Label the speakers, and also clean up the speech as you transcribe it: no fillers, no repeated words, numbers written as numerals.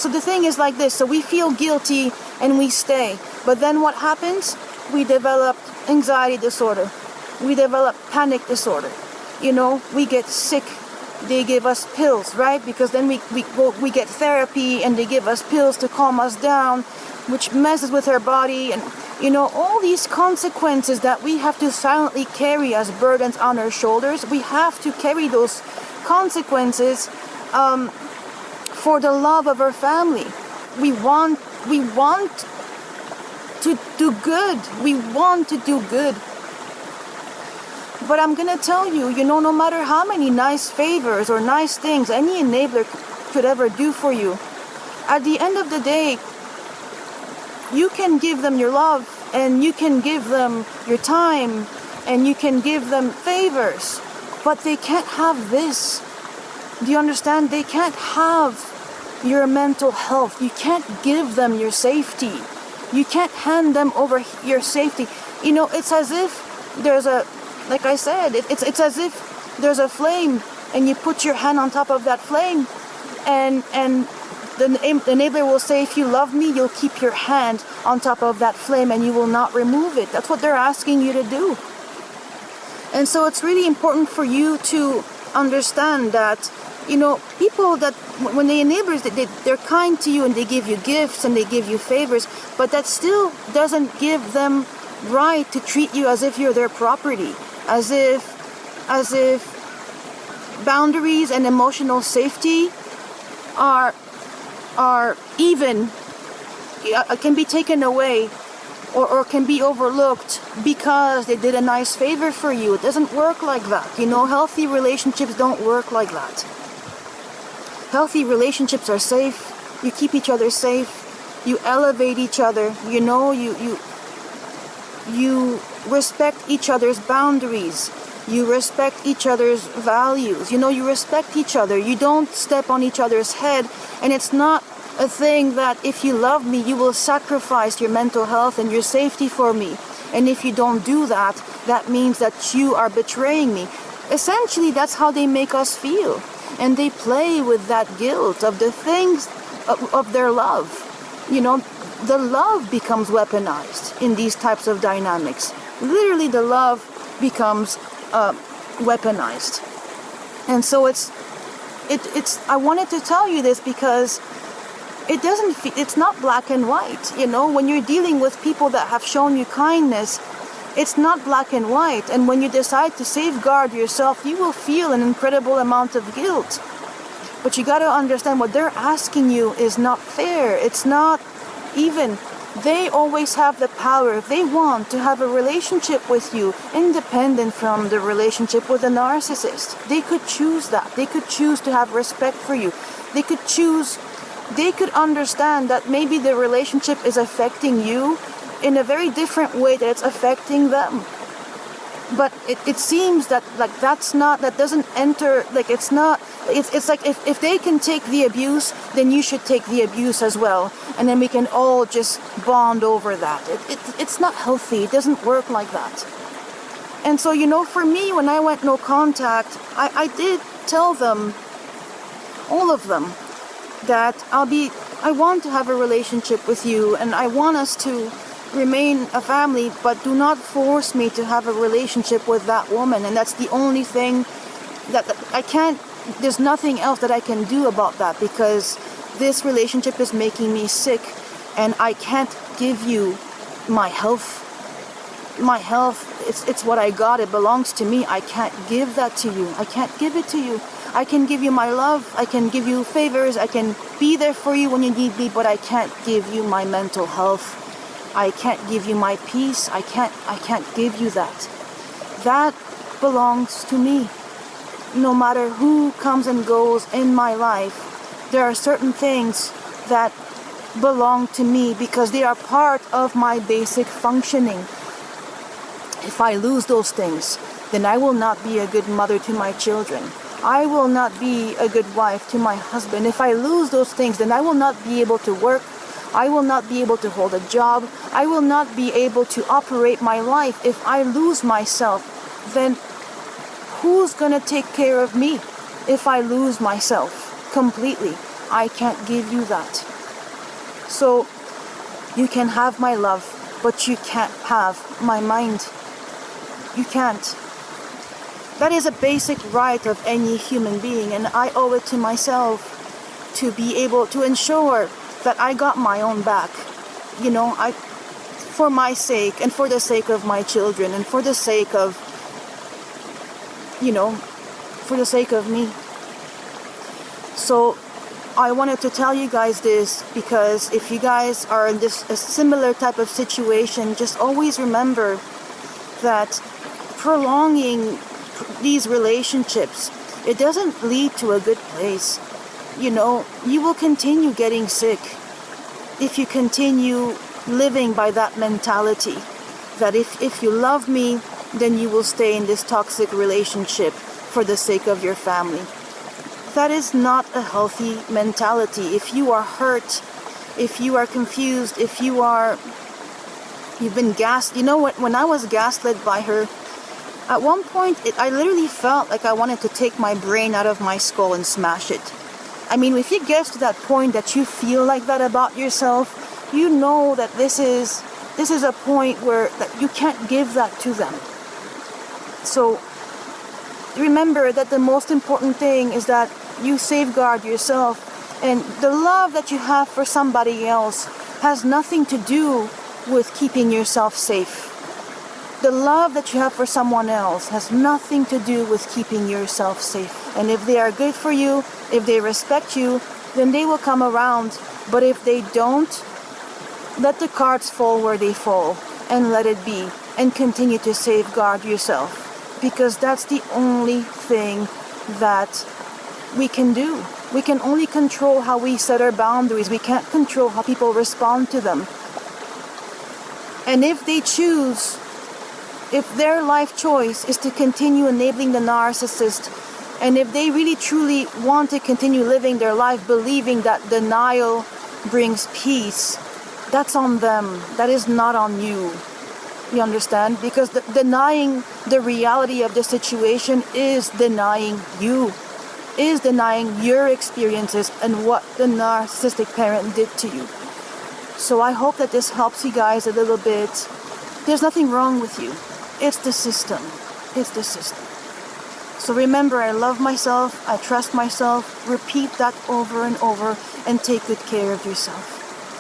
Speaker 1: So the thing is like this. So we feel guilty and we stay. But then what happens? We develop anxiety disorder. We develop panic disorder. You know, we get sick. They give us pills, right? Because then we get therapy and they give us pills to calm us down, which messes with our body. And, you know, all these consequences that we have to silently carry as burdens on our shoulders, we have to carry those consequences for the love of our family. We want to do good. We want to do good. But I'm gonna tell you, you know, no matter how many nice favors or nice things any enabler could ever do for you, at the end of the day, you can give them your love and you can give them your time and you can give them favors, but they can't have this. Do you understand? They can't have your mental health. You can't give them your safety. You can't hand them over your safety. You know, it's as if there's a, like I said, it's as if there's a flame and you put your hand on top of that flame and the enabler will say, if you love me, you'll keep your hand on top of that flame and you will not remove it. That's what they're asking you to do. And so it's really important for you to understand that, you know, people that, when the enablers, they're kind to you and they give you gifts and they give you favors, but that still doesn't give them right to treat you as if you're their property, as if boundaries and emotional safety are even, can be taken away or can be overlooked because they did a nice favor for you. It doesn't work like that. You know, healthy relationships don't work like that. Healthy relationships are safe. You keep each other safe. You elevate each other. You know, you respect each other's boundaries. You respect each other's values. You know, you respect each other. You don't step on each other's head. And it's not a thing that if you love me, you will sacrifice your mental health and your safety for me. And if you don't do that, that means that you are betraying me. Essentially, that's how they make us feel. And they play with that guilt of the things of their love. You know, the love becomes weaponized in these types of dynamics. Literally, the love becomes weaponized. And so it's I wanted to tell you this because it's not black and white. You know, when you're dealing with people that have shown you kindness, it's not black and white. And when you decide to safeguard yourself, you will feel an incredible amount of guilt. But you got to understand what they're asking you is not fair. It's not even. They always have the power, if they want, to have a relationship with you, independent from the relationship with a narcissist. They could choose that. They could choose to have respect for you. They could choose, they could understand that maybe the relationship is affecting you in a very different way that it's affecting them. But it seems that like that doesn't enter, like it's not, it's like if they can take the abuse, then you should take the abuse as well. And then we can all just bond over that. It's not healthy. It doesn't work like that. And so, you know, for me, when I went no contact, I did tell them, all of them, that I want to have a relationship with you and I want us to remain a family, but do not force me to have a relationship with that woman. And that's the only thing that I can't, there's nothing else that I can do about that, because this relationship is making me sick and I can't give you my health. My health, it's what I got, it belongs to me. I can't give that to you. I can't give it to you. I can give you my love, I can give you favors, I can be there for you when you need me, but I can't give you my mental health. I can't give you my peace. I can't give you that. That belongs to me. No matter who comes and goes in my life, there are certain things that belong to me because they are part of my basic functioning. If I lose those things, then I will not be a good mother to my children. I will not be a good wife to my husband. If I lose those things, then I will not be able to work. I will not be able to hold a job. I will not be able to operate my life. If I lose myself, then who's going to take care of me if I lose myself completely? I can't give you that. So you can have my love, but you can't have my mind. You can't. That is a basic right of any human being, and I owe it to myself to be able to ensure that I got my own back. For my sake, and for the sake of my children, and for the sake of, for the sake of me. So I wanted to tell you guys this, because if you guys are in a similar type of situation, just always remember that prolonging these relationships, it doesn't lead to a good place. You will continue getting sick if you continue living by that mentality, that if you love me, then you will stay in this toxic relationship for the sake of your family. That is not a healthy mentality. If you are hurt, if you are confused, if you've been when I was gaslit by her, at one point I literally felt like I wanted to take my brain out of my skull and smash it. I mean, if you get to that point that you feel like that about yourself, you know that this is a point where that you can't give that to them. So remember that the most important thing is that you safeguard yourself, and the love that you have for somebody else has nothing to do with keeping yourself safe. The love that you have for someone else has nothing to do with keeping yourself safe. And if they are good for you, if they respect you, then they will come around. But if they don't, let the cards fall where they fall, and let it be, and continue to safeguard yourself, because that's the only thing that we can do. We can only control how we set our boundaries. We can't control how people respond to them. And if they choose, if their life choice is to continue enabling the narcissist, and if they really truly want to continue living their life believing that denial brings peace, that's on them. That is not on you. You understand? Because denying the reality of the situation is denying you, is denying your experiences and what the narcissistic parent did to you. So I hope that this helps you guys a little bit. There's nothing wrong with you. It's the system. It's the system. So remember, I love myself, I trust myself. Repeat that over and over, and take good care of yourself.